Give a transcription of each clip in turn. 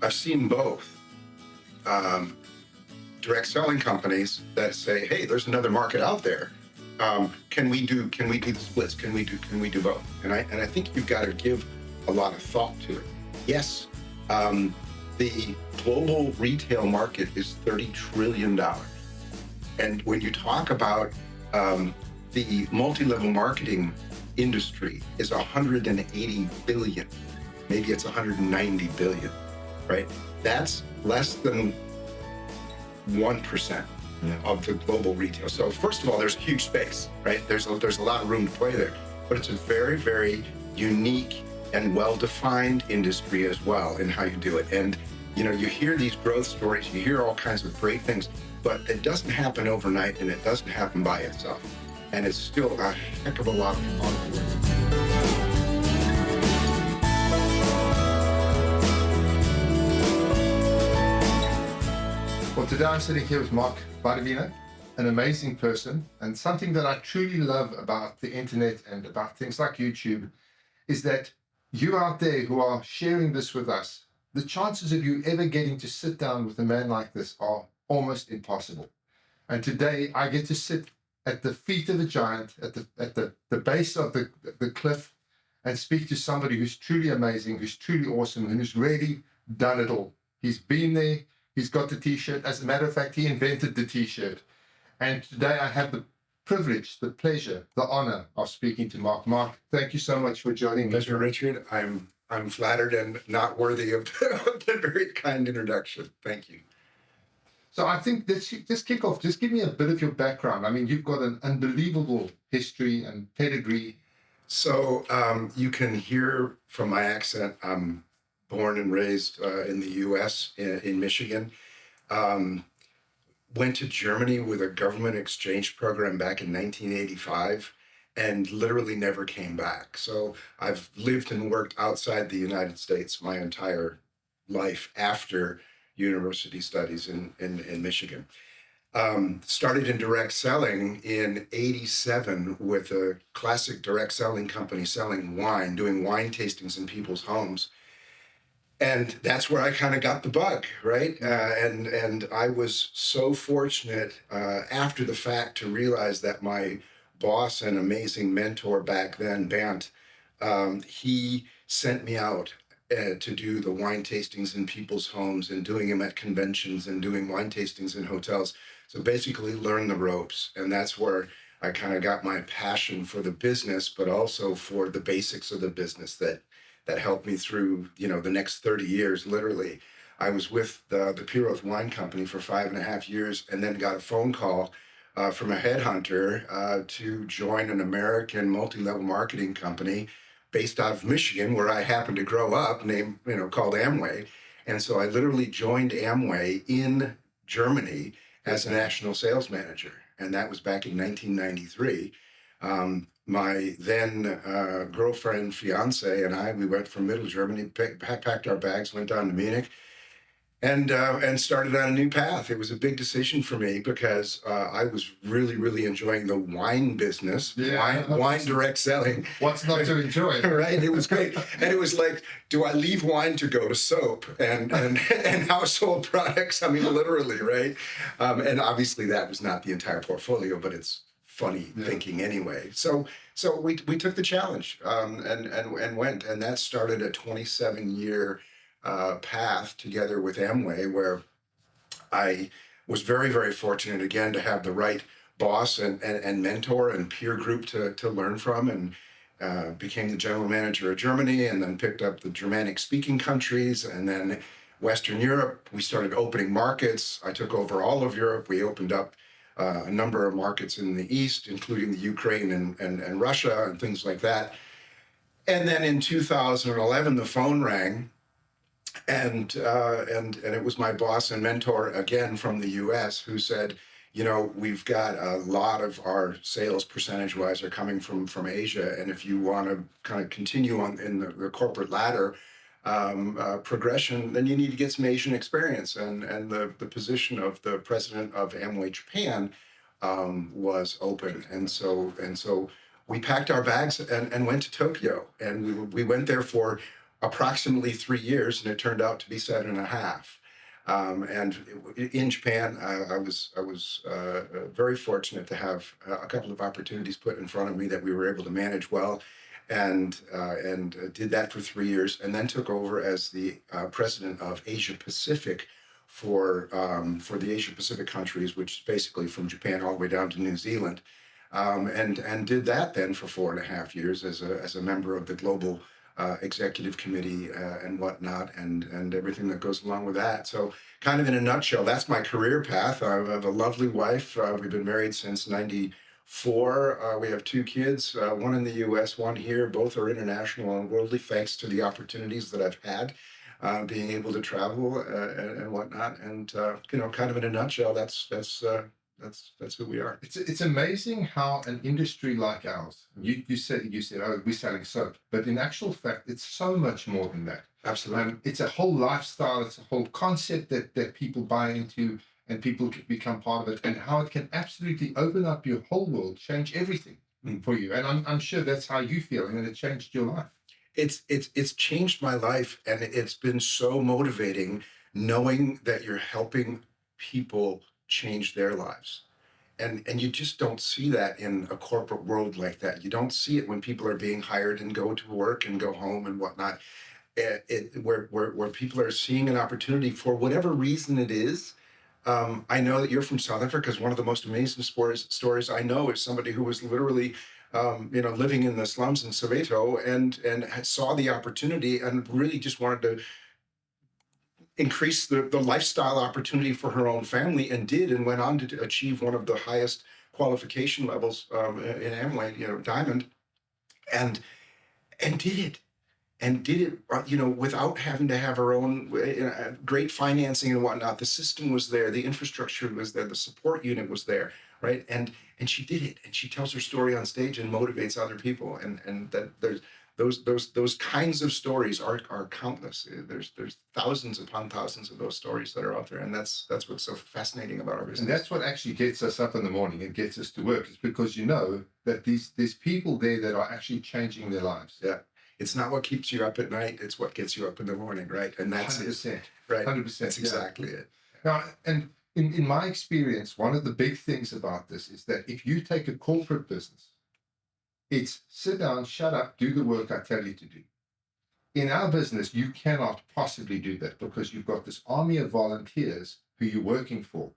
I've seen both. Direct selling companies that say, "Hey, there's another market out there. Can we do the splits? Can we do both?" And I think you've got to give a lot of thought to it. Yes, the global retail market is $30 trillion, and when you talk about the multi-level marketing industry is 180 billion, maybe it's 190 billion, right? That's less than 1% of the global retail. So first of all, there's huge space, right? There's a lot of room to play there, but it's a very, very unique and well-defined industry as well in how you do it. And you hear these growth stories, you hear all kinds of great things, but it doesn't happen overnight and it doesn't happen by itself. And it's still a heck of a lot of fun. Well, today I'm sitting here with Mark Beiderwieden, an amazing person, and something that I truly love about the internet and about things like YouTube is that you out there who are sharing this with us, the chances of you ever getting to sit down with a man like this are almost impossible. And today I get to sit at the feet of a giant, at the base of the cliff, and speak to somebody who's truly amazing, who's truly awesome, and who's really done it all. He's been there. He's got the t-shirt. As a matter of fact, he invented the t-shirt. And today I have the privilege, the pleasure, the honor of speaking to Mark. Mark, thank you so much for joining me. Mr. Richard, I'm flattered and not worthy of the very kind introduction. Thank you. So I think let's just kick off. Just give me a bit of your background. I mean, you've got an unbelievable history and pedigree. So you can hear from my accent, I'm born and raised in the U.S., in Michigan. Went to Germany with a government exchange program back in 1985 and literally never came back. So I've lived and worked outside the United States my entire life after university studies in Michigan. Started in direct selling in '87 with a classic direct selling company selling wine, doing wine tastings in people's homes. And that's where I kind of got the bug, right? And I was so fortunate after the fact to realize that my boss and amazing mentor back then, Bant, he sent me out to do the wine tastings in people's homes and doing them at conventions and doing wine tastings in hotels. So basically learn the ropes. And that's where I kind of got my passion for the business, but also for the basics of the business that helped me through, the next 30 years, literally. I was with the Piroth Wine Company for 5.5 years and then got a phone call from a headhunter to join an American multi-level marketing company based out of Michigan, where I happened to grow up, called Amway. And so I literally joined Amway in Germany as a national sales manager. And that was back in 1993. My then girlfriend, fiance, and we went from middle Germany, packed our bags, went down to Munich, and started on a new path. It was a big decision for me because I was really, really enjoying the wine business, wine direct selling. What's not to enjoy? Right, it was great. And it was like, do I leave wine to go to soap and household products? I mean, literally, right? And obviously that was not the entire portfolio, but it's funny thinking anyway. So we took the challenge and went, and that started a 27-year path together with Amway, where I was very, very fortunate again to have the right boss and mentor and peer group to learn from, and became the general manager of Germany, and then picked up the Germanic speaking countries, and then Western Europe. We started opening markets. I took over all of Europe. We opened up a number of markets in the East, including the Ukraine and Russia and things like that. And then in 2011, the phone rang, and it was my boss and mentor again from the U.S. who said, we've got a lot of our sales percentage-wise are coming from Asia, and if you want to kind of continue on in the corporate ladder progression, then you need to get some Asian experience. And the position of the president of Amway Japan was open, and so we packed our bags and went to Tokyo, and we went there for approximately 3 years, and it turned out to be 7.5. And in Japan, I was very fortunate to have a couple of opportunities put in front of me that we were able to manage well, and did that for 3 years, and then took over as the president of Asia Pacific for the Asia Pacific countries, which is basically from Japan all the way down to New Zealand, and did that then for 4.5 years as a member of the global executive committee and whatnot, and everything that goes along with that. So, kind of in a nutshell, that's my career path. I have a lovely wife. We've been married since '94. We have 2 kids, one in the U.S., one here. Both are international and worldly, thanks to the opportunities that I've had, being able to travel and whatnot. And kind of in a nutshell, that's who we are. It's amazing how an industry like ours, you said, oh, we're selling soap, but in actual fact, it's so much more than that. Absolutely. It's a whole lifestyle, it's a whole concept that people buy into, and people can become part of it, and how it can absolutely open up your whole world, change everything for you. And I'm sure that's how you feel, and it changed your life. It's changed my life, and it's been so motivating knowing that you're helping people change their lives. And you just don't see that in a corporate world like that. You don't see it when people are being hired and go to work and go home and whatnot. Where people are seeing an opportunity for whatever reason it is. I know that you're from South Africa, because one of the most amazing stories I know is somebody who was literally living in the slums in Soweto, and saw the opportunity and really just wanted to increase the lifestyle opportunity for her own family, and did, and went on to achieve one of the highest qualification levels in Amway, Diamond, and did it. And did it, without having to have her own great financing and whatnot. The system was there, the infrastructure was there, the support unit was there, right? And she did it, and she tells her story on stage and motivates other people. And that there's those kinds of stories are countless. There's thousands upon thousands of those stories that are out there, and that's what's so fascinating about our business. And that's what actually gets us up in the morning and gets us to work. It's because that there's people there that are actually changing their lives. Yeah. It's not what keeps you up at night, it's what gets you up in the morning, right? And that's 100%. it. Right. 100%. That's exactly it. Now, and in my experience, one of the big things about this is that if you take a corporate business, it's sit down, shut up, do the work I tell you to do. In our business, you cannot possibly do that, because you've got this army of volunteers who you're working for,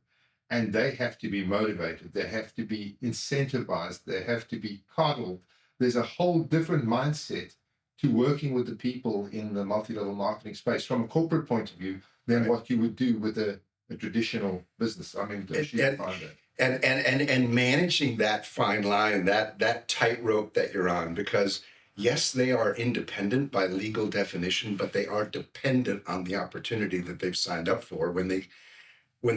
and they have to be motivated, they have to be incentivized, they have to be coddled. There's a whole different mindset to working with the people in the multi-level marketing space from a corporate point of view than Right. what you would do with a traditional business. I mean, and managing that fine line, that tightrope that you're on, because yes, they are independent by legal definition, but they are dependent on the opportunity that they've signed up for when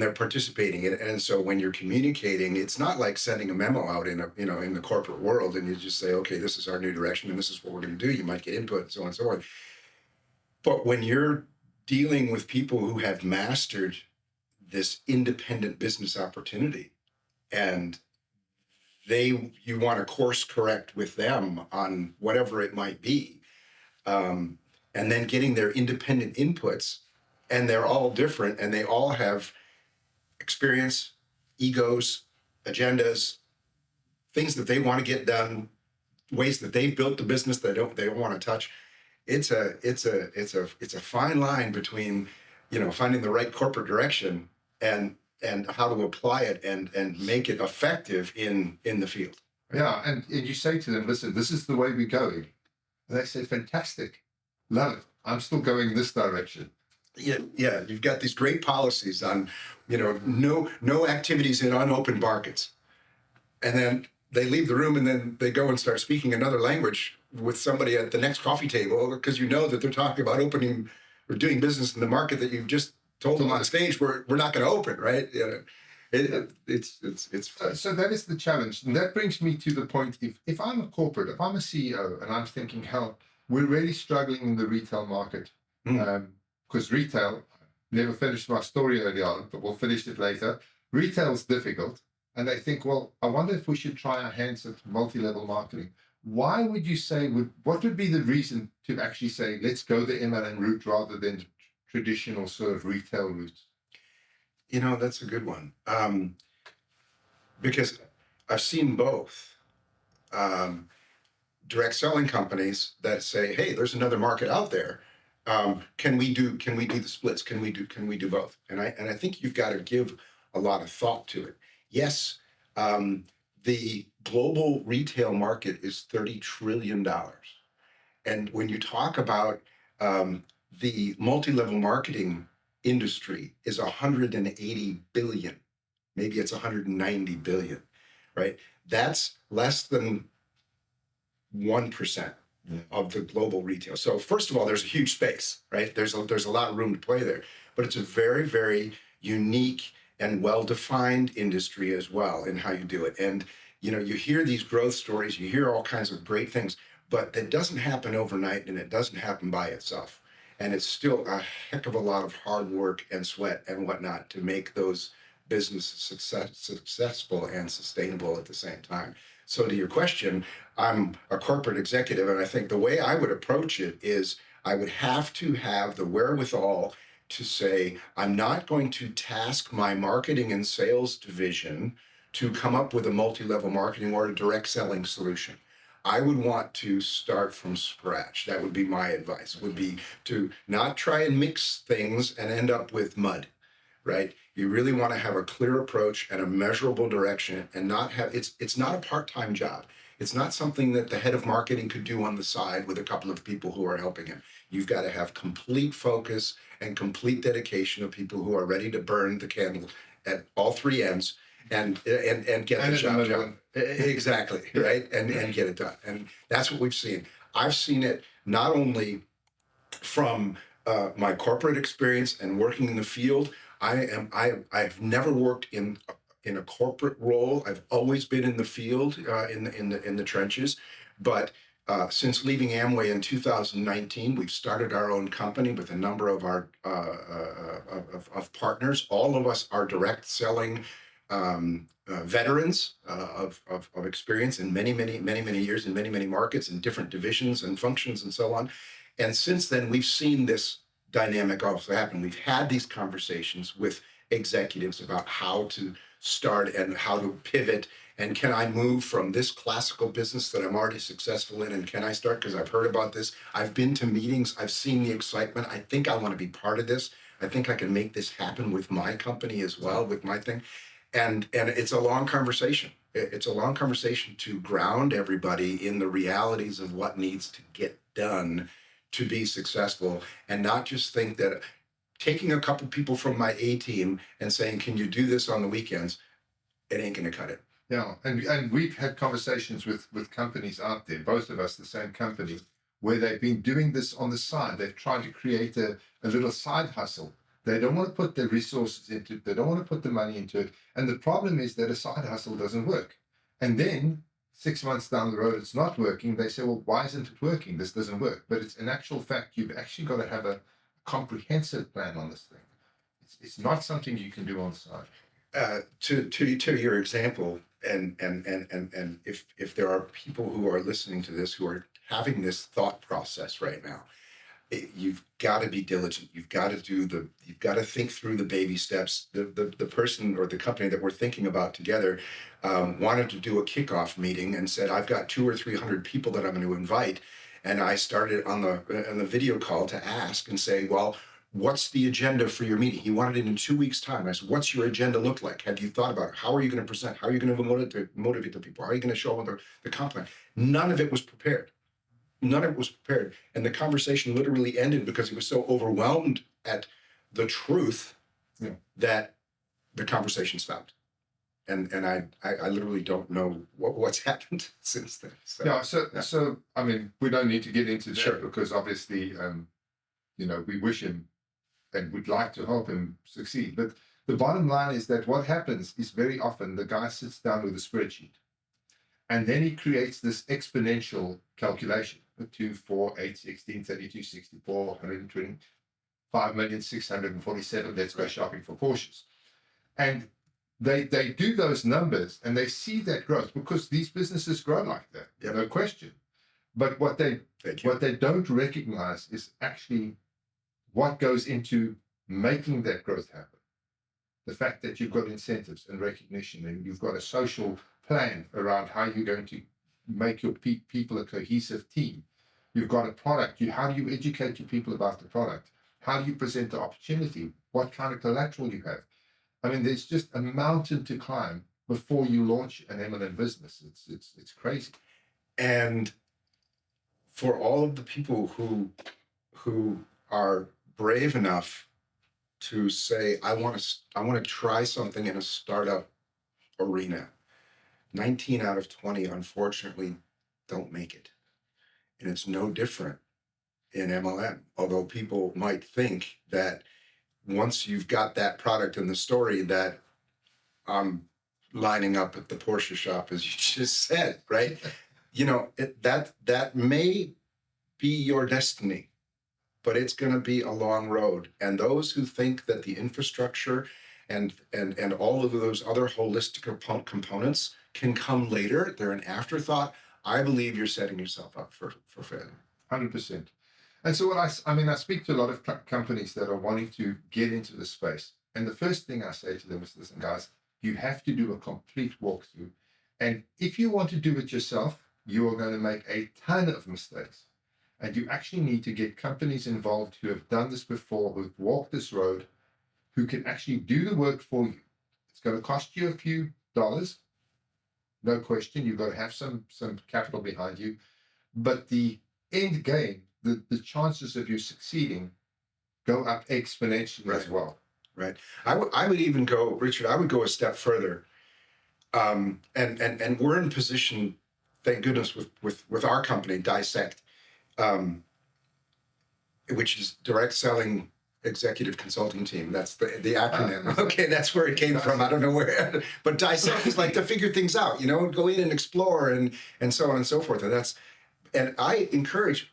they're participating in it. And so when you're communicating, it's not like sending a memo out in the corporate world, and you just say, okay, this is our new direction and this is what we're going to do. You might get input and so on and so forth. But when you're dealing with people who have mastered this independent business opportunity, and you want to course correct with them on whatever it might be, and then getting their independent inputs, and they're all different, and they all have experience, egos, agendas, things that they want to get done, ways that they've built the business they don't want to touch. It's a fine line between finding the right corporate direction and how to apply it and make it effective in the field. Yeah, and you say to them, listen, this is the way we're going. And they say, fantastic, love it. I'm still going this direction. Yeah, you've got these great policies on, no activities in unopened markets. And then they leave the room, and then they go and start speaking another language with somebody at the next coffee table, because that they're talking about opening or doing business in the market that you've just told them on stage we're not going to open, right? It's so that is the challenge. And that brings me to the point, if I'm a corporate, if I'm a CEO, and I'm thinking, hell, we're really struggling in the retail market. Because retail, never finished my story early on, but we'll finish it later. Retail's difficult. And they think, well, I wonder if we should try our hands at multi-level marketing. Why would you say, what would be the reason to actually say, let's go the MLM route rather than traditional sort of retail route? That's a good one. Because I've seen both. Um, Direct selling companies that say, "Hey, there's another market out there. Can we do the splits? Can we do both?" And I think you've got to give a lot of thought to it. Yes, um, the global retail market is $30 trillion, and when you talk about the multi-level marketing industry is 180 billion, maybe it's 190 billion, right? That's less than 1% of the global retail. So first of all, there's a huge space, right? There's a lot of room to play there, but it's a very, very unique and well-defined industry as well in how you do it. And you hear these growth stories, you hear all kinds of great things, but it doesn't happen overnight and it doesn't happen by itself. And it's still a heck of a lot of hard work and sweat and whatnot to make those businesses successful and sustainable at the same time. So to your question, I'm a corporate executive, and I think the way I would approach it is I would have to have the wherewithal to say, I'm not going to task my marketing and sales division to come up with a multi-level marketing or a direct selling solution. I would want to start from scratch. That would be my advice, would be to not try and mix things and end up with mud, right? You really want to have a clear approach and a measurable direction and not have, it's not a part-time job. It's not something that the head of marketing could do on the side with a couple of people who are helping him. You've got to have complete focus and complete dedication of people who are ready to burn the candle at all three ends and get the job done. Exactly, right? And get it done. And that's what we've seen. I've seen it not only from my corporate experience and working in the field. I've never worked in a corporate role. I've always been in the field, in the trenches. But since leaving Amway in 2019, we've started our own company with a number of our of partners. All of us are direct selling veterans of experience in many years in many markets in different divisions and functions and so on. And since then, we've seen this dynamic also happen. We've had these conversations with executives about how to start and how to pivot. And can I move from this classical business that I'm already successful in? And can I start? Because I've heard about this. I've been to meetings. I've seen the excitement. I think I want to be part of this. I think I can make this happen with my company as well, with my thing. And it's a long conversation. It's a long conversation to ground everybody in the realities of what needs to get done to be successful, and not just think that taking a couple people from my A team and saying, can you do this on the weekends? It ain't going to cut it. Yeah. And we've had conversations with companies out there, both of us, the same company, where they've been doing this on the side. They've tried to create a little side hustle. They don't want to put their resources into it. They don't want to put the money into it. And the problem is that a side hustle doesn't work. And then 6 months down the road, it's not working. They say, well, why isn't it working? This doesn't work. But it's in actual fact, you've actually got to have a comprehensive plan on this thing. It's not something you can do on the side. To your example, and if there are people who are listening to this who are having this thought process right now, you've got to be diligent. You've got to think through the baby steps. The person or the company that we're thinking about together wanted to do a kickoff meeting and said, I've got 200 or 300 people that I'm going to invite. And I started on the video call to ask and say, well, what's the agenda for your meeting? He wanted it in 2 weeks' time. I said, what's your agenda look like? Have you thought about it? How are you going to present? How are you going to motivate the people? How are you going to show them the compliment? None of it was prepared. None of it was prepared. And the conversation literally ended because he was so overwhelmed at the truth that the conversation stopped. And I literally don't know what's happened since then. So I mean, we don't need to get into that. Sure. Because obviously, we wish him and would like to help him succeed. But the bottom line is that what happens is very often the guy sits down with a spreadsheet and then he creates this exponential calculation. 2, 4, 8, 16, 32, 64, 120, 5,647,000. Let's go shopping for Porsches. And they do those numbers and they see that growth because these businesses grow like that, Yep. no question. But what they Thank you. what they don't recognize is actually what goes into making that growth happen. The fact that you've got incentives and recognition and you've got a social plan around how you're going to make your people a cohesive team. You've got a product. How do you educate your people about the product? How do you present the opportunity? What kind of collateral you have? I mean, there's just a mountain to climb before you launch an MLM business. It's crazy. And for all of the people who are brave enough to say, I want to try something in a startup arena, 19 out of 20 unfortunately don't make it. And it's no different in MLM, although people might think that once you've got that product in the story that I'm lining up at the Porsche shop, as you just said, right? That may be your destiny, but it's going to be a long road. And those who think that the infrastructure and all of those other holistic components can come later, they're an afterthought. I believe you're setting yourself up for failure. 100%. And so I speak to a lot of companies that are wanting to get into the space. And the first thing I say to them is, listen, guys, you have to do a complete walkthrough. And if you want to do it yourself, you are going to make a ton of mistakes. And you actually need to get companies involved who have done this before, who've walked this road, who can actually do the work for you. It's going to cost you a few dollars. No question. You've got to have some capital behind you. But the end game, the chances of you succeeding go up exponentially as well. Right. I would even go, Richard, I would go a step further. And we're in position, thank goodness, with our company, DiSSECT, which is Direct Selling Executive Consulting Team. That's the acronym. Okay, that's where it came from. I don't know where, but DiSSECT is like to figure things out, go in and explore and so on and so forth. And I encourage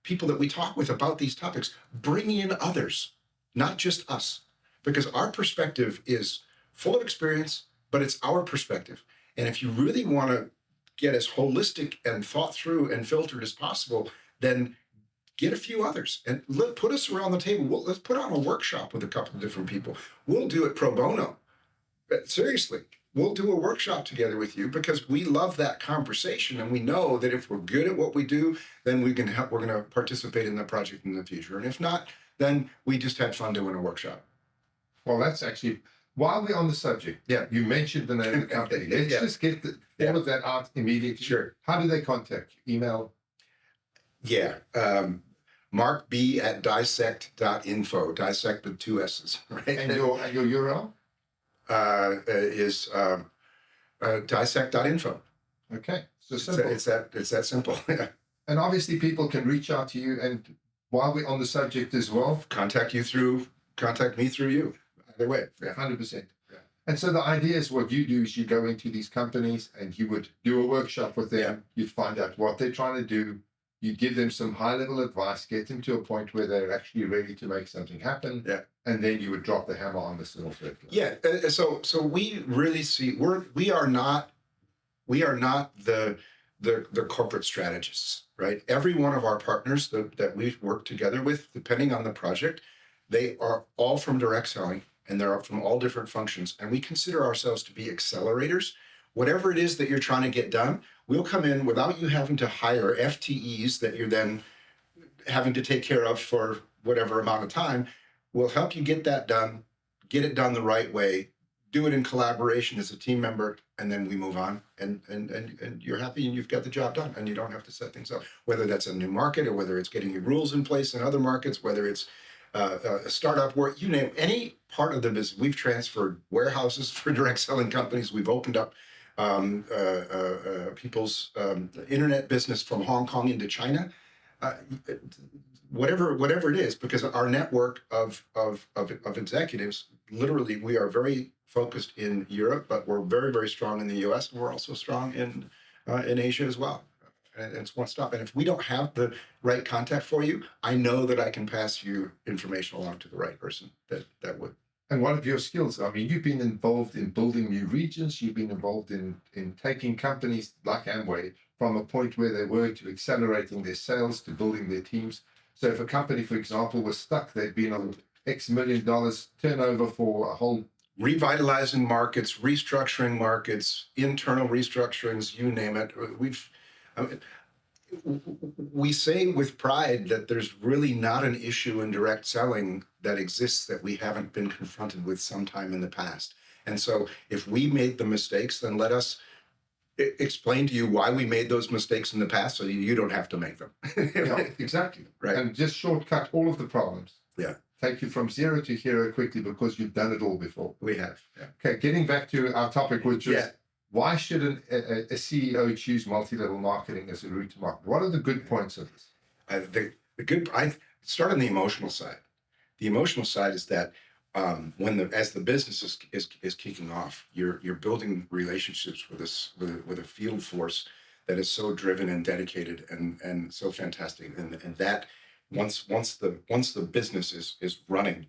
people that we talk with about these topics, bring in others, not just us, because our perspective is full of experience, but it's our perspective. And if you really want to get as holistic and thought through and filtered as possible, then get a few others and put us around the table. Let's put on a workshop with a couple of different people. We'll do it pro bono. But seriously, we'll do a workshop together with you because we love that conversation. And we know that if we're good at what we do, then we're going to participate in the project in the future. And if not, then we just had fun doing a workshop. Well, that's actually, while we're on the subject, you mentioned the name of the company. Let's just get all of that out immediately. Sure. How do they contact you? Email? Yeah. Mark B at dissect.info, dissect with 2 S's, right? And your URL? Is dissect.info. Okay. So simple. It's that simple. And obviously people can reach out to you, and while we're on the subject as well, contact me through you. Either way. 100%. Yeah. And so the idea is what you do is you go into these companies and you would do a workshop with them. You'd find out what they're trying to do. You give them some high-level advice, get them to a point where they're actually ready to make something happen. Yeah. And then you would drop the hammer on this little third. Yeah. So we really see we are not the corporate strategists, right? Every one of our partners that we've worked together with, depending on the project, they are all from direct selling and they're from all different functions. And we consider ourselves to be accelerators. Whatever it is that you're trying to get done, we'll come in without you having to hire FTEs that you're then having to take care of for whatever amount of time. We'll help you get that done, get it done the right way, do it in collaboration as a team member, and then we move on. And you're happy and you've got the job done and you don't have to set things up. Whether that's a new market or whether it's getting your rules in place in other markets, whether it's a startup work, you name any part of the business. We've transferred warehouses for direct selling companies. We've opened up people's internet business from Hong Kong into China, whatever it is, because our network of executives, literally, we are very focused in Europe, but we're very, very strong in the US, and we're also strong in Asia as well. And it's one stop. And if we don't have the right contact for you, I know that I can pass you information along to the right person that would. And what are your skills? I mean, you've been involved in building new regions. You've been involved in taking companies like Amway from a point where they were to accelerating their sales, to building their teams. So if a company, for example, was stuck, they'd been on X million dollars turnover for a whole. Revitalizing markets, restructuring markets, internal restructurings, you name it. I mean, we say with pride that there's really not an issue in direct selling that exists that we haven't been confronted with sometime in the past. And so if we made the mistakes, then let us explain to you why we made those mistakes in the past so you don't have to make them. Yeah, exactly. Right. And just shortcut all of the problems. Yeah. Take you from zero to hero quickly because you've done it all before. We have. Yeah. Okay, getting back to our topic, which is why should a CEO choose multi-level marketing as a route to market? What are the good points of this? I start on the emotional side. The emotional side is that as the business is kicking off, you're building relationships with a field force that is so driven and dedicated and so fantastic, and that once the business is running,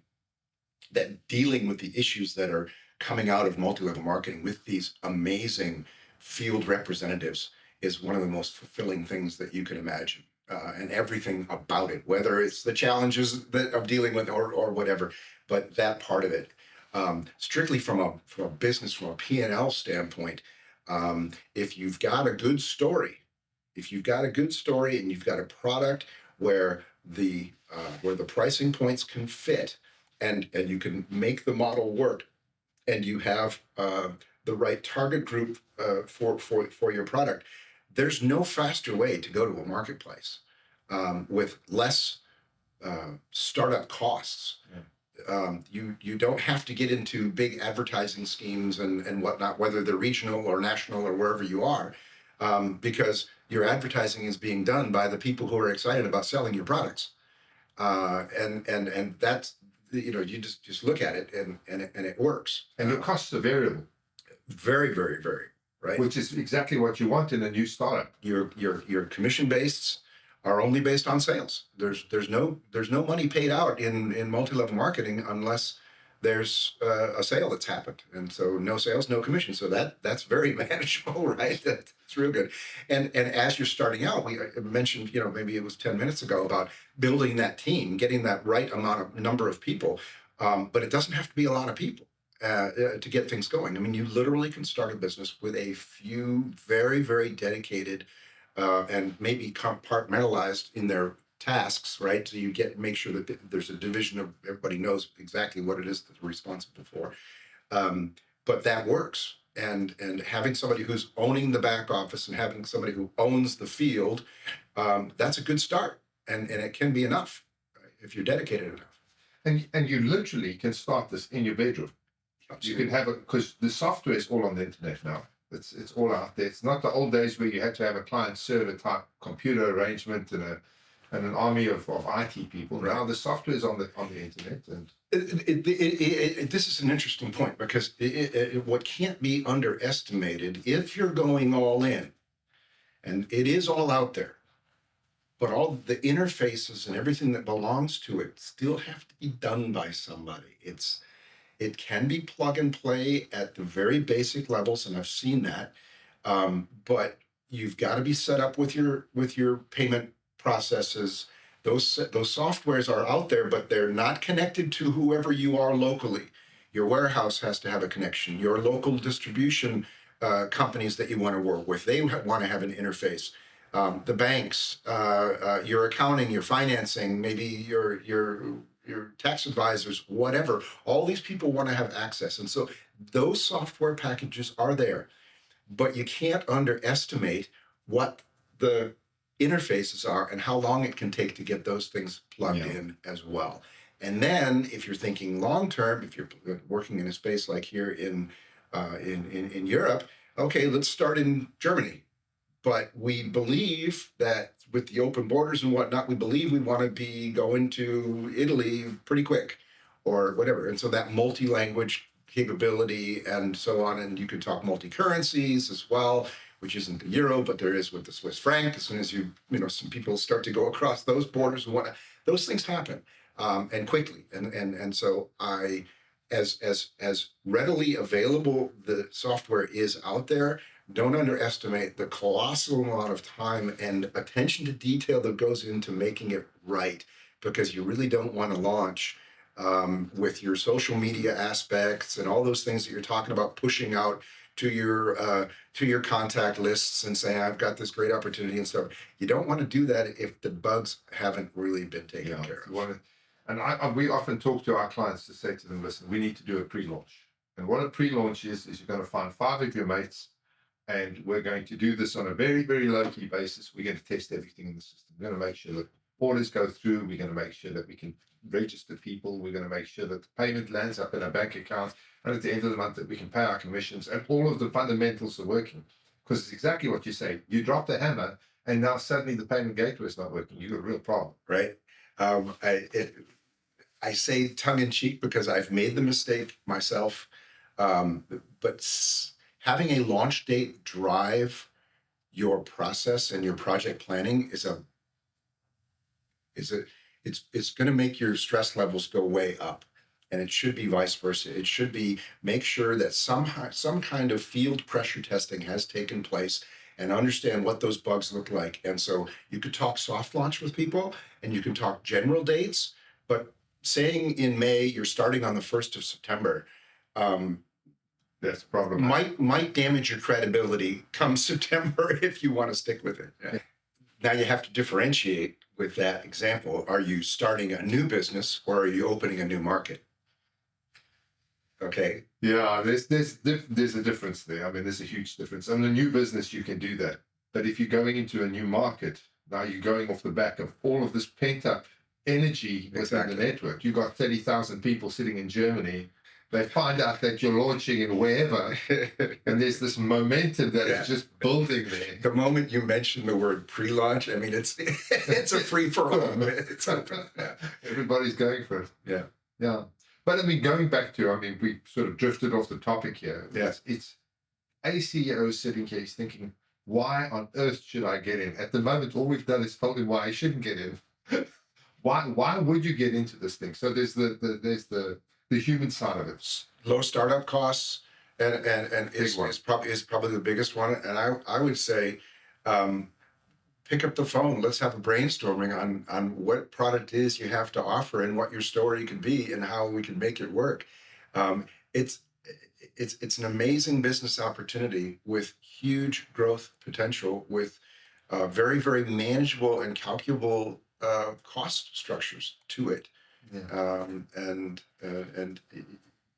that dealing with the issues that are coming out of multi-level marketing with these amazing field representatives is one of the most fulfilling things that you can imagine. And everything about it, whether it's the challenges that of dealing with or whatever, but that part of it, strictly from a business, from a P&L standpoint, if you've got a good story, and you've got a product where the pricing points can fit, and you can make the model work, and you have the right target group for your product, there's no faster way to go to a marketplace with less startup costs. Yeah. You don't have to get into big advertising schemes and whatnot, whether they're regional or national or wherever you are, because your advertising is being done by the people who are excited about selling your products, and that's, you just look at it and it works. And your costs are variable. Very, very, very. Right. Which is exactly what you want in a new startup. Your commission based are only based on sales. There's no money paid out in multi-level marketing unless there's a sale that's happened, and so no sales, no commission. So that's very manageable, right? That's real good. And as you're starting out, we mentioned, maybe it was 10 minutes ago, about building that team, getting that right number of people, but it doesn't have to be a lot of people. To get things going. I mean, you literally can start a business with a few very, very dedicated and maybe compartmentalized in their tasks, right? So you make sure that there's a division of everybody knows exactly what it is that they're responsible for. But that works. And having somebody who's owning the back office and having somebody who owns the field, that's a good start. And it can be enough, right, if you're dedicated enough. And you literally can start this in your bedroom. You can have it because the software is all on the internet now. It's all out there. It's not the old days where you had to have a client server type computer arrangement and an army of IT people. Right. Now the software is on the internet. And this is an interesting point, because what can't be underestimated, if you're going all in, and it is all out there, but all the interfaces and everything that belongs to it still have to be done by somebody. It can be plug and play at the very basic levels, and I've seen that. But you've got to be set up with your payment processes. Those softwares are out there, but they're not connected to whoever you are locally. Your warehouse has to have a connection. Your local distribution companies that you want to work with, they want to have an interface. The banks, your accounting, your financing, maybe your tax advisors, whatever, all these people want to have access. And so those software packages are there, but you can't underestimate what the interfaces are and how long it can take to get those things plugged in as well. And then if you're thinking long-term, if you're working in a space like here in Europe, okay, let's start in Germany. But we believe that with the open borders and whatnot, we want to be going to Italy pretty quick or whatever. And so that multi-language capability and so on, and you can talk multi-currencies as well, which isn't the euro, but there is with the Swiss franc. As soon as some people start to go across those borders and whatnot, those things happen and quickly. And so I as readily available the software is out there, don't underestimate the colossal amount of time and attention to detail that goes into making it right, because you really don't want to launch with your social media aspects and all those things that you're talking about, pushing out to your contact lists and saying, I've got this great opportunity and stuff. You don't want to do that if the bugs haven't really been taken care of. We often talk to our clients to say to them, listen, we need to do a pre-launch. And what a pre-launch is you're going to find 5 of your mates, and we're going to do this on a very, very low-key basis. We're going to test everything in the system. We're going to make sure that orders go through. We're going to make sure that we can register people. We're going to make sure that the payment lands up in our bank account. And at the end of the month that we can pay our commissions, and all of the fundamentals are working. Because it's exactly what you say. You drop the hammer, and now suddenly the payment gateway is not working. You've got a real problem. Right. I say tongue in cheek because I've made the mistake myself. But having a launch date drive your process and your project planning it's going to make your stress levels go way up. And it should be vice versa. It should be make sure that some kind of field pressure testing has taken place and understand what those bugs look like. And so you could talk soft launch with people and you can talk general dates, but saying in May you're starting on the 1st of September, that's problematic. Might damage your credibility come September if you want to stick with it. Yeah. Now you have to differentiate with that example. Are you starting a new business or are you opening a new market? Okay. Yeah, there's a difference there. I mean, there's a huge difference. In a new business, you can do that. But if you're going into a new market, now you're going off the back of all of this pent up energy within the network. You've got 30,000 people sitting in Germany. They find out that you're launching in wherever, and there's this momentum that is just building there. The moment you mention the word pre-launch, I mean, it's a free-for-all. Everybody's going for it. Yeah. Yeah. But I mean, going back to, we sort of drifted off the topic here. Yeah. It's a CEO sitting here, he's thinking, why on earth should I get in? At the moment, all we've done is told him why I shouldn't get in. Why would you get into this thing? So there's the human side of it. Low startup costs and is probably the biggest one. And I would say pick up the phone. Let's have a brainstorming on what product it is you have to offer and what your story could be and how we can make it work. It's an amazing business opportunity with huge growth potential, with very, very manageable and calculable cost structures to it. Yeah. And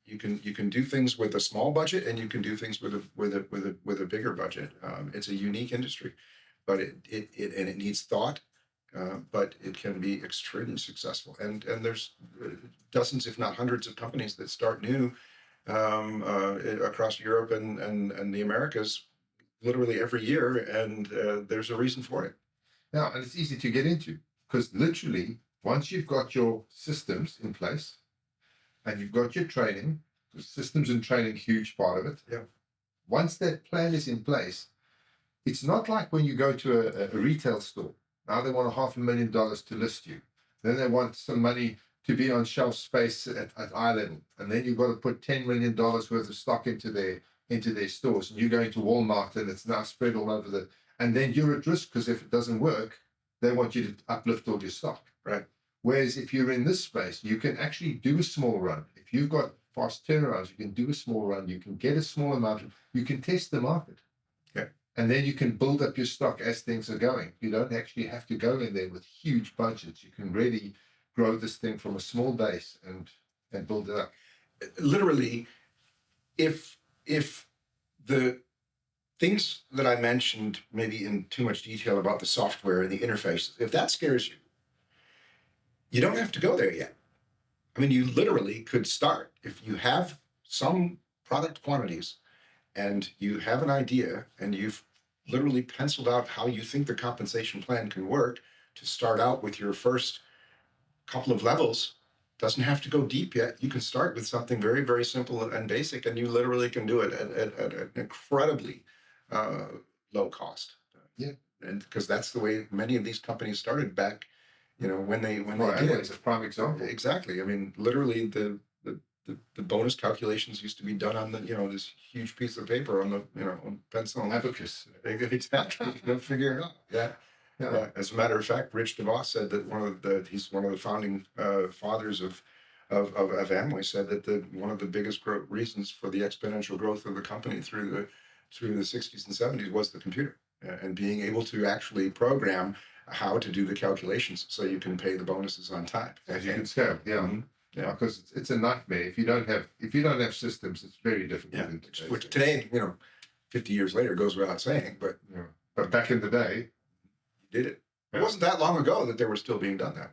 you can do things with a small budget, and you can do things with a bigger budget. It's a unique industry, but it needs thought, but it can be extremely successful. And there's dozens, if not hundreds, of companies that start new across Europe and the Americas literally every year, and there's a reason for it. Yeah, and it's easy to get into, because literally once you've got your systems in place and you've got your training, because systems and training, huge part of it. Yeah. Once that plan is in place, it's not like when you go to a retail store. Now they want $500,000 to list you. Then they want some money to be on shelf space at eye level. And then you've got to put $10 million worth of stock into their stores. And you go into Walmart and it's now spread all over and then you're at risk, because if it doesn't work, they want you to uplift all your stock. Right. Whereas if you're in this space, you can actually do a small run. If you've got fast turnarounds, you can do a small run. You can get a small amount. You can test the market. Okay. And then you can build up your stock as things are going. You don't actually have to go in there with huge budgets. You can really grow this thing from a small base and build it up. Literally, if the things that I mentioned, maybe in too much detail about the software and the interface, if that scares you, you don't have to go there yet. I mean, you literally could start. If you have some product quantities and you have an idea and you've literally penciled out how you think the compensation plan can work, to start out with your first couple of levels. Doesn't have to go deep yet. You can start with something very, very simple and basic, and you literally can do it at an incredibly low cost. Yeah. And because that's the way many of these companies started back, when they did. It's a prime example. Exactly. I mean, literally the bonus calculations used to be done on the, this huge piece of paper on the, on pencil. Abacus. Exactly. Figure it out. Yeah. Yeah. Yeah. As a matter of fact, Rich DeVos said that he's one of the founding fathers of Amway, said that one of the biggest reasons for the exponential growth of the company through the 60s and 70s was the computer, and being able to actually program how to do the calculations so you can pay the bonuses on time. As you can scale, yeah. Mhm. Yeah. Because it's a nightmare. If you don't have systems, it's very difficult. Yeah. Which today, 50 years later goes without saying, but but back in the day, you did it. Yeah. It wasn't that long ago that they were still being done that.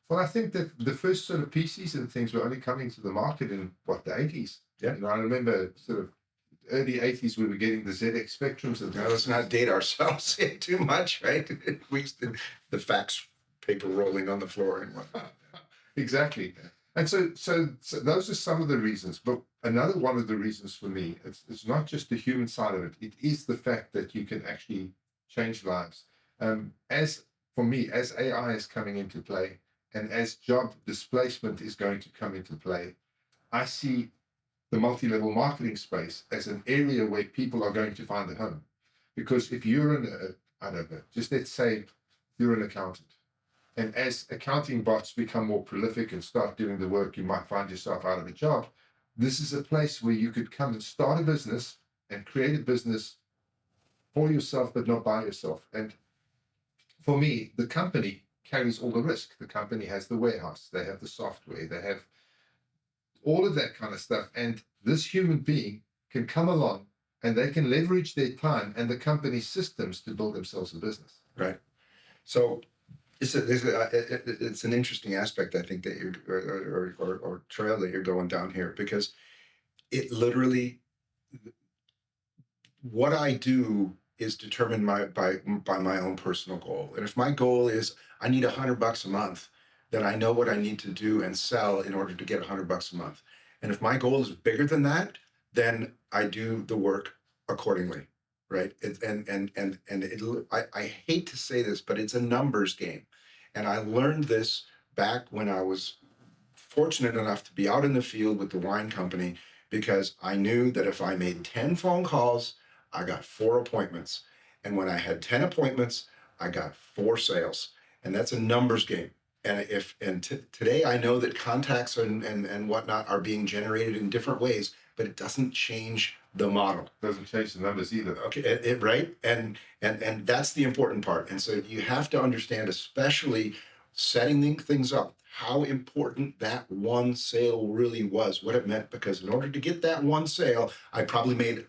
Well, I think that the first sort of PCs and things were only coming to the market in the 80s. Yeah. I remember sort of early 80s we were getting the ZX Spectrums. And let's not date ourselves too much, right? We used to, the fax paper rolling on the floor and whatnot. Exactly. And so those are some of the reasons. But another one of the reasons for me, it's not just the human side of it. It is the fact that you can actually change lives. As for me, as AI is coming into play, and as job displacement is going to come into play, I see the multi-level marketing space as an area where people are going to find a home. Because if you're I don't know, just let's say you're an accountant, and as accounting bots become more prolific and start doing the work, you might find yourself out of a job. This is a place where you could come and start a business and create a business for yourself, but not by yourself. And for me, the company carries all the risk. The company has the warehouse, they have the software, they have all of that kind of stuff. And this human being can come along and they can leverage their time and the company's systems to build themselves a business. Right. So it's an interesting aspect, I think, that you're or trail that you're going down here, because it literally, what I do is determined by my own personal goal. And if my goal is I need $100 a month, then I know what I need to do and sell in order to get $100 a month. And if my goal is bigger than that, then I do the work accordingly, right? I hate to say this, but it's a numbers game. And I learned this back when I was fortunate enough to be out in the field with the wine company, because I knew that if I made 10 phone calls, I got 4 appointments. And when I had 10 appointments, I got 4 sales. And that's a numbers game. And today I know that contacts and whatnot are being generated in different ways, but it doesn't change the model. Doesn't change the numbers either. Okay, right? And that's the important part. And so you have to understand, especially setting things up, how important that one sale really was, what it meant, because in order to get that one sale, I probably made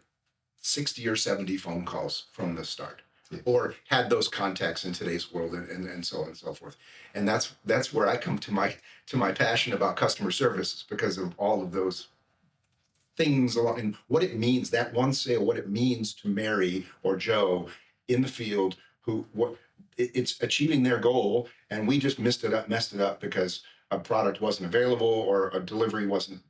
60 or 70 phone calls from the start. Yes. Or had those contacts in today's world, and so on and so forth. And that's where I come to my passion about customer service, because of all of those things and what it means, that one sale, what it means to Mary or Joe in the field, it's achieving their goal, and we just messed it up because a product wasn't available, or a delivery wasn't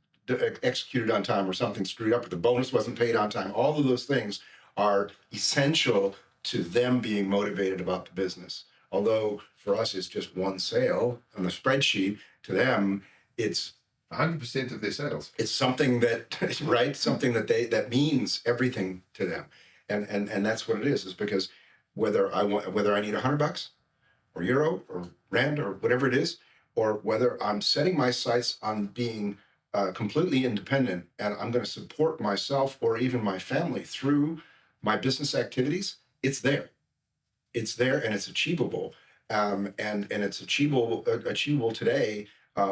executed on time, or something screwed up, or the bonus wasn't paid on time. All of those things are essential to them being motivated about the business. Although for us, it's just one sale on the spreadsheet, to them, it's 100% of their sales. It's something that, right? Something that means everything to them. And that's what it is because whether I need $100 or euro or rand or whatever it is, or whether I'm setting my sights on being completely independent, and I'm going to support myself or even my family through my business activities, it's there, and it's achievable, and it's achievable today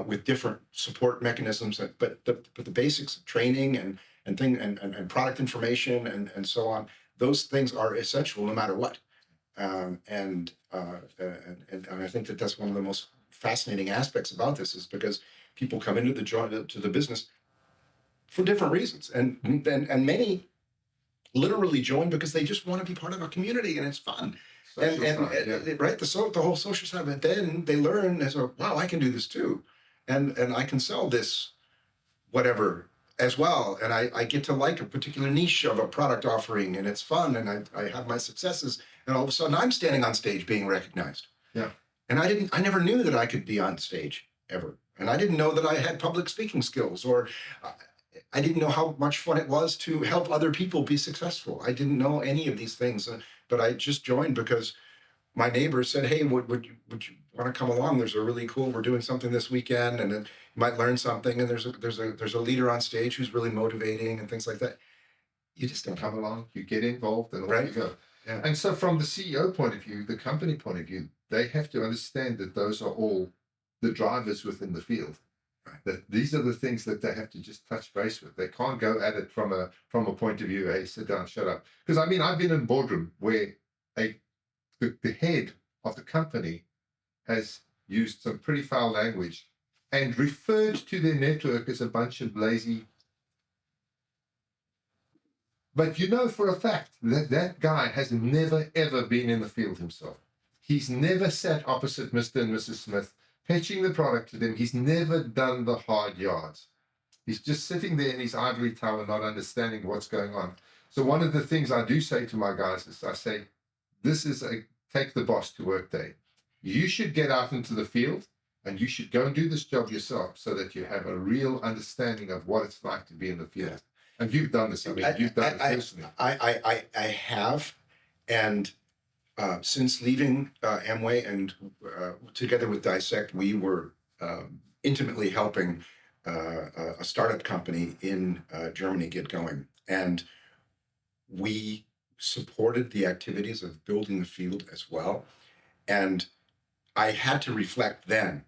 with different support mechanisms. But the basics of training and product information and so on, those things are essential no matter what. And I think that's one of the most fascinating aspects about this, is because people come into the business for different reasons, and many literally join because they just want to be part of a community and it's fun. Right, the whole social side of it. Then they learn as wow, I can do this too, and I can sell this whatever as well, and I get to like a particular niche of a product offering, and it's fun, and I have my successes, and all of a sudden I'm standing on stage being recognized. Yeah. And I never knew that I could be on stage ever. And I didn't know that I had public speaking skills, or I didn't know how much fun it was to help other people be successful. I didn't know any of these things, but I just joined because my neighbor said, "Hey, would you want to come along? There's a really cool. We're doing something this weekend, and then you might learn something. And there's a leader on stage who's really motivating and things like that." You just don't Come along, you get involved, and off right. you go. Yeah. And so, from the CEO point of view, the company point of view, they have to understand that those are all the drivers within the field. Right. That these are the things that they have to just touch base with. They can't go at it from a point of view, hey, sit down, shut up. Because I mean, I've been in a boardroom where the head of the company has used some pretty foul language and referred to their network as a bunch of lazy. But you know for a fact that that guy has never, ever been in the field himself. He's never sat opposite Mr. and Mrs. Smith, pitching the product to them. He's never done the hard yards. He's just sitting there in his ivory tower, not understanding what's going on. So one of the things I do say to my guys is I say, this is a take the boss to work day. You should get out into the field and you should go and do this job yourself so that you have a real understanding of what it's like to be in the field. Yeah. And you've done this. I mean, you've done it personally. I have. And since leaving Amway and together with DiSSECT, we were intimately helping a startup company in Germany get going. And we supported the activities of building the field as well. And I had to reflect then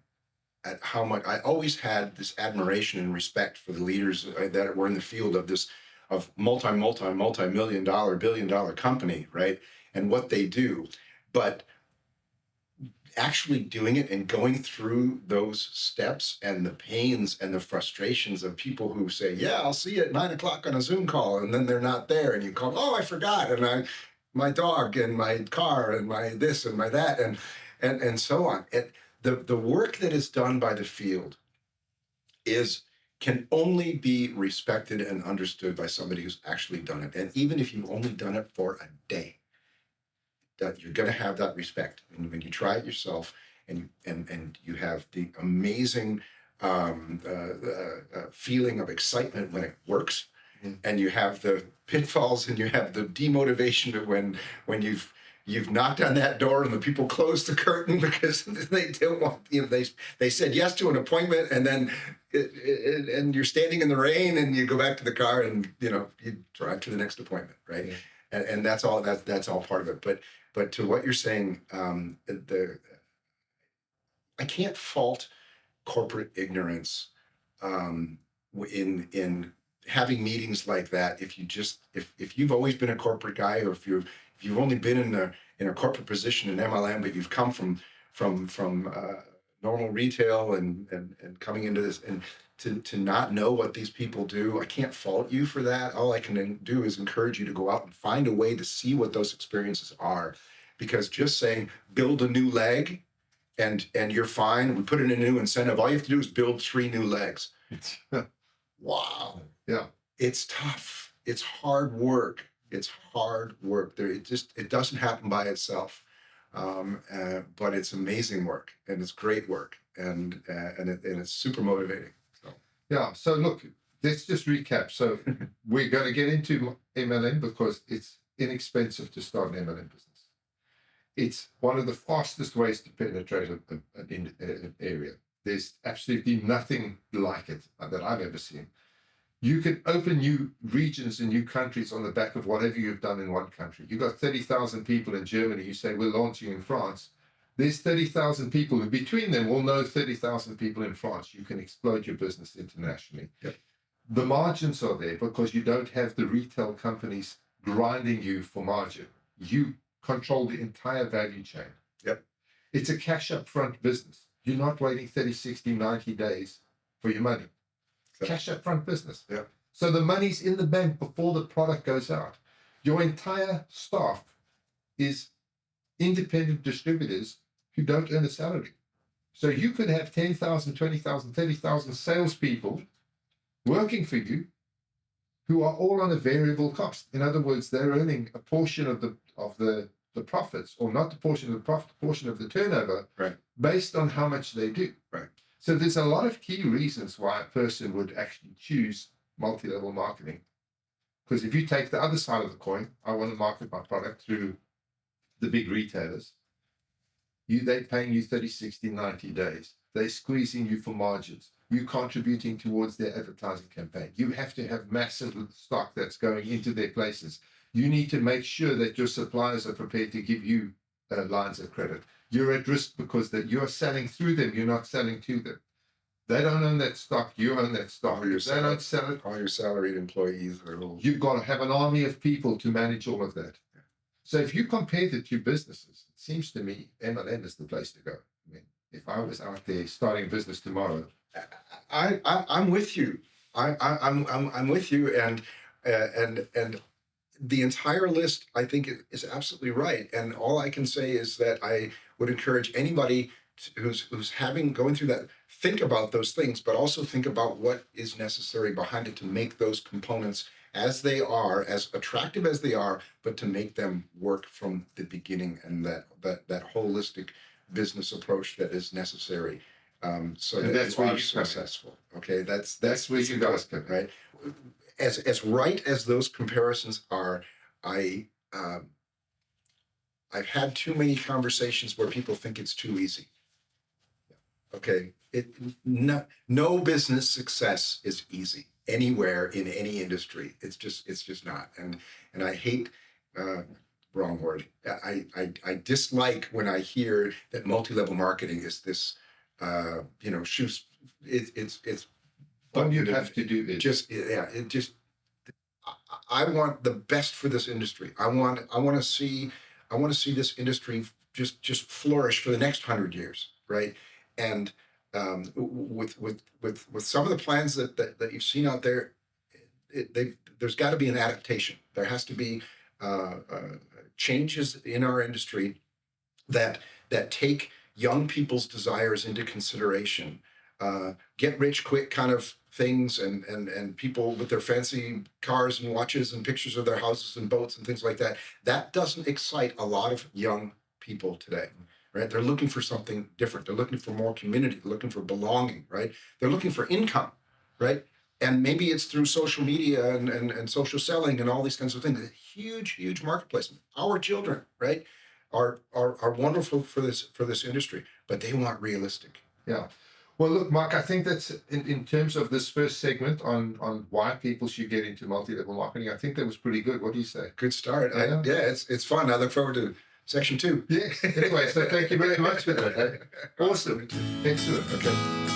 at how much I always had this admiration and respect for the leaders that were in the field of multi-million dollar, billion-dollar company, right? And what they do. But actually doing it and going through those steps and the pains and the frustrations of people who say, yeah, I'll see you at 9 o'clock on a Zoom call, and then they're not there, and you call, oh, I forgot, and my dog and my car and my this and my that, and so on. And the work that is done by the field can only be respected and understood by somebody who's actually done it. And even if you've only done it for a day, that you're going to have that respect. And when you try it yourself and you have the amazing feeling of excitement when it works, and you have the pitfalls and you have the demotivation of when you've knocked on that door and the people close the curtain because they don't want, they said yes to an appointment, and then and you're standing in the rain and you go back to the car and you drive to the next appointment, right? Yeah. And that's all part of it. But to what you're saying, I can't fault corporate ignorance in having meetings like that. If you've always been a corporate guy, or if you've only been in a corporate position in MLM, but you've come from normal retail and coming into this, and to not know what these people do, I can't fault you for that. All I can do is encourage you to go out and find a way to see what those experiences are, because just saying build a new leg and you're fine, we put in a new incentive, all you have to do is build 3 new legs. Wow. Yeah. It's tough. It's hard work. It doesn't happen by itself. But it's amazing work, and it's great work, and it's super motivating. So. Yeah. So look, let's just recap. So we're going to get into MLM because it's inexpensive to start an MLM business. It's one of the fastest ways to penetrate an area. There's absolutely nothing like it that I've ever seen. You can open new regions and new countries on the back of whatever you've done in one country. You've got 30,000 people in Germany. You say, we're launching in France. There's 30,000 people who between them will know 30,000 people in France. You can explode your business internationally. Yep. The margins are there because you don't have the retail companies grinding you for margin. You control the entire value chain. Yep. It's a cash up front business. You're not waiting 30, 60, 90 days for your money. Cash up front business. Yeah. So the money's in the bank before the product goes out. Your entire staff is independent distributors who don't earn a salary. So you could have 10,000, 20,000, 30,000 salespeople working for you who are all on a variable cost. In other words, they're earning a portion of the profits, or not the portion of the profit, the portion of the turnover, right, based on how much they do. Right. So there's a lot of key reasons why a person would actually choose multi-level marketing. Because if you take the other side of the coin, I want to market my product through the big retailers. They're paying you 30, 60, 90 days. They're squeezing you for margins. You're contributing towards their advertising campaign. You have to have massive stock that's going into their places. You need to make sure that your suppliers are prepared to give you lines of credit. You're at risk because that you're selling through them. You're not selling to them. They don't own that stock. You own that stock. All your If they don't sell it, all your salaried employees are all. you've got to have an army of people to manage all of that. So if you compare the two businesses, it seems to me MLM is the place to go. I mean, if I was out there starting a business tomorrow, I'm with you. I'm with you, and the entire list I think is absolutely right. And all I can say is that I would encourage anybody who's going through that, think about those things, but also think about what is necessary behind it to make those components as they are, as attractive as they are, but to make them work from the beginning, and that holistic business approach that is necessary. So and that that's you where are you come in. successful. Okay, that's Where you guys come in. right. As right as those comparisons are, I've had too many conversations where people think it's too easy. Okay, no business success is easy anywhere in any industry. It's just not. And I hate, wrong word. I dislike when I hear that multi-level marketing is this, shoes. It's. All you have to do is I want the best for this industry. I want to see this industry just flourish for the next 100 years, right? And with some of the plans that you've seen out there, there's got to be an adaptation. There has to be changes in our industry that take young people's desires into consideration. Get rich quick kind of things, and people with their fancy cars and watches and pictures of their houses and boats and things like that. That doesn't excite a lot of young people today, right? They're looking for something different. They're looking for more community. They're looking for belonging, right? They're looking for income, right? And maybe it's through social media and social selling and all these kinds of things. A huge marketplace. Our children, right, are wonderful for this industry, but they want realistic. Yeah. Well, look, Mark, I think that's in terms of this first segment on why people should get into multi-level marketing. I think that was pretty good. What do you say? Good start. Yeah. It's fun. I look forward to section 2. Yeah. Anyway, so thank you very much for that. Awesome. Excellent. Okay.